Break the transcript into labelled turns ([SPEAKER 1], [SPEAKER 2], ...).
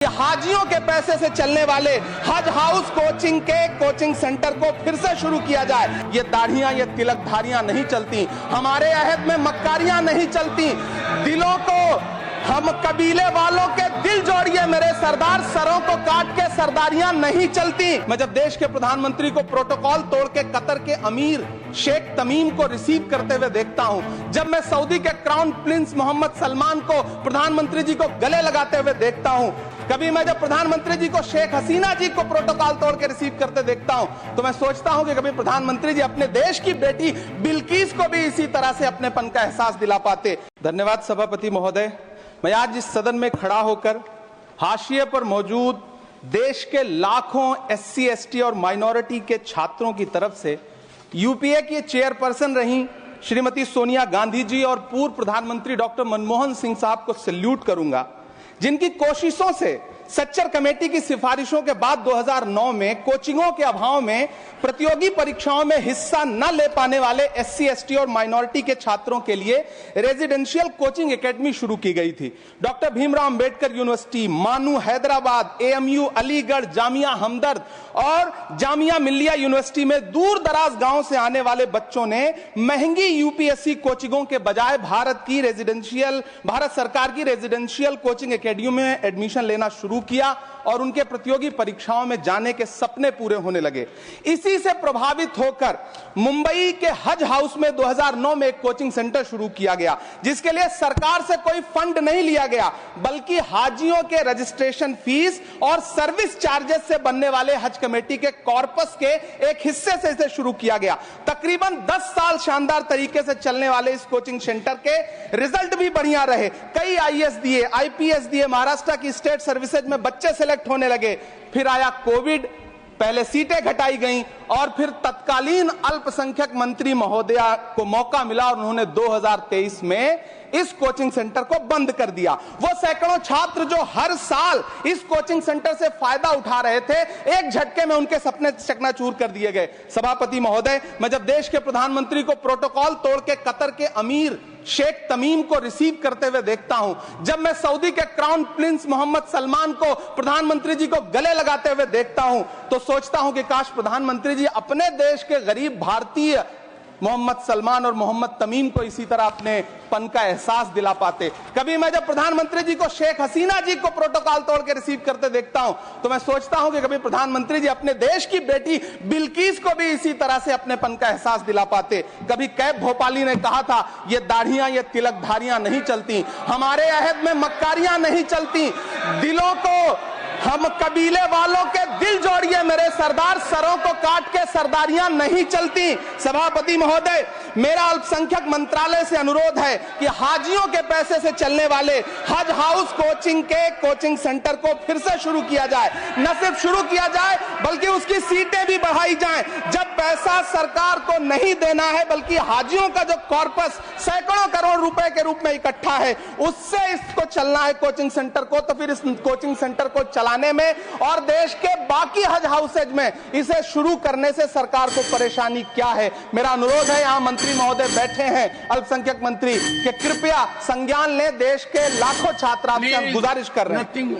[SPEAKER 1] हाजियों के पैसे से चलने वाले हज हाउस कोचिंग के कोचिंग सेंटर को फिर से शुरू किया जाए। ये दाढ़ियां, ये तिलकधारियां नहीं चलती, हमारे अहद में मक्कारियां नहीं चलती। दिलों को हम कबीले वालों के दिल जोड़िए मेरे सरदार, सरों को काट के सरदारियां नहीं चलती। मैं जब देश के प्रधानमंत्री को प्रोटोकॉल तोड़ के कतर के अमीर शेख तमीम को रिसीव करते हुए देखता हूं, जब मैं सऊदी के क्राउन प्रिंस मोहम्मद सलमान को प्रधानमंत्री जी को गले लगाते हुए देखता हूं, कभी मैं जब प्रधानमंत्री जी को शेख हसीना जी को प्रोटोकॉल तोड़ के रिसीव करते देखता हूं, तो मैं सोचता हूं कि कभी प्रधानमंत्री जी अपने देश की बेटी बिल्किस को भी इसी तरह से अपनेपन का एहसास दिला पाते। धन्यवाद सभापति महोदय। मैं आज इस सदन में खड़ा होकर हाशिए पर मौजूद देश के लाखों एससी, एसटी और माइनॉरिटी के छात्रों की तरफ से यूपीए की चेयरपर्सन रही श्रीमती सोनिया गांधी जी और पूर्व प्रधानमंत्री डॉक्टर मनमोहन सिंह साहब को सैल्यूट करूंगा, जिनकी कोशिशों से सच्चर कमेटी की सिफारिशों के बाद 2009 में कोचिंगों के अभाव में प्रतियोगी परीक्षाओं में हिस्सा न ले पाने वाले एससी, एसटी और माइनॉरिटी के छात्रों के लिए रेजिडेंशियल कोचिंग एकेडमी शुरू की गई थी। डॉक्टर भीमराव अंबेडकर यूनिवर्सिटी, मानू हैदराबाद, एएमयू अलीगढ़, जामिया हमदर्द और जामिया मिल्लिया यूनिवर्सिटी में दूर दराज गांव से आने वाले बच्चों ने महंगी यूपीएससी कोचिंगों के बजाय भारत सरकार की रेजिडेंशियल कोचिंग एकेडमी में एडमिशन लेना शुरू किया और उनके प्रतियोगी परीक्षाओं में जाने के सपने पूरे होने लगे। इसी से प्रभावित होकर मुंबई के हज हाउस में 2009 में एक कोचिंग सेंटर शुरू किया गया, जिसके लिए सरकार से कोई फंड नहीं लिया गया, बल्कि हाजियों के रजिस्ट्रेशन फीस और सर्विस चार्जेस से बनने वाले हज कमेटी के कॉर्पस के एक हिस्से से इसे शुरू किया गया। तकरीबन 10 साल शानदार तरीके से चलने वाले इस कोचिंग सेंटर के रिजल्ट भी बढ़िया रहे। कई आईएएस दिए, आईपीएस दिए, महाराष्ट्र की स्टेट सर्विसेज में बच्चे सेलेक्ट होने लगे। फिर आया कोविड, पहले सीटें घटाई गईं और फिर तत्कालीन अल्पसंख्यक मंत्री महोदया को मौका मिला और उन्होंने 2023 में इस कोचिंग सेंटर को बंद कर दिया। वो सैकड़ों छात्र जो हर साल इस कोचिंग सेंटर से फायदा उठा रहे थे, एक झटके में उनके सपने चकनाचूर कर दिए गए। सभापति महोदय, मैं जब देश के प्रधानमंत्री को प्रोटोकॉल तोड़ के कतर के अमीर शेख तमीम को रिसीव करते हुए देखता हूं, जब मैं सऊदी के क्राउन प्रिंस मोहम्मद सलमान को प्रधानमंत्री जी को गले लगाते हुए देखता हूं, तो सोचता हूं कि काश प्रधानमंत्री जी अपने देश के गरीब भारतीय मोहम्मद सलमान और मोहम्मद तमीम को इसी तरह अपने पन का एहसास दिला पाते। कभी मैं जब प्रधानमंत्री जी को शेख हसीना जी को प्रोटोकॉल तोड़ के रिसीव करते देखता हूं, तो मैं सोचता हूं कि कभी प्रधानमंत्री जी अपने देश की बेटी बिल्किस को भी इसी तरह से अपने पन का एहसास दिला पाते। कभी कैब भोपाली ने कहा था, ये दाढ़ियां, ये तिलकधारियां नहीं चलती, हमारे अहद में मक्कारियां नहीं चलती। दिलों को हम कबीले वालों के दिल जोड़िए मेरे सरदार, सरों को काट के सरदारियां नहीं चलती। सभापति महोदय, मेरा अल्पसंख्यक मंत्रालय से अनुरोध है कि हाजियों के पैसे से चलने वाले हज हाउस कोचिंग के कोचिंग सेंटर को फिर से शुरू किया जाए। न सिर्फ शुरू किया जाए बल्कि उसकी सीटें भी बढ़ाई जाएं। जब पैसा सरकार को नहीं देना है बल्कि हाजियों का जो कॉर्पस सैकड़ों करोड़ रुपए के रूप में इकट्ठा है, उससे इसको चलना है कोचिंग सेंटर को, तो फिर इस कोचिंग सेंटर को चलाने में और देश के बाकी हज हाउसेज में इसे शुरू करने से सरकार को परेशानी क्या है। मेरा अनुरोध है, यहां मंत्री महोदय बैठे हैं अल्पसंख्यक मंत्री, कि कृपया संज्ञान लें। देश के लाखों छात्र आपसे गुजारिश कर रहे हैं।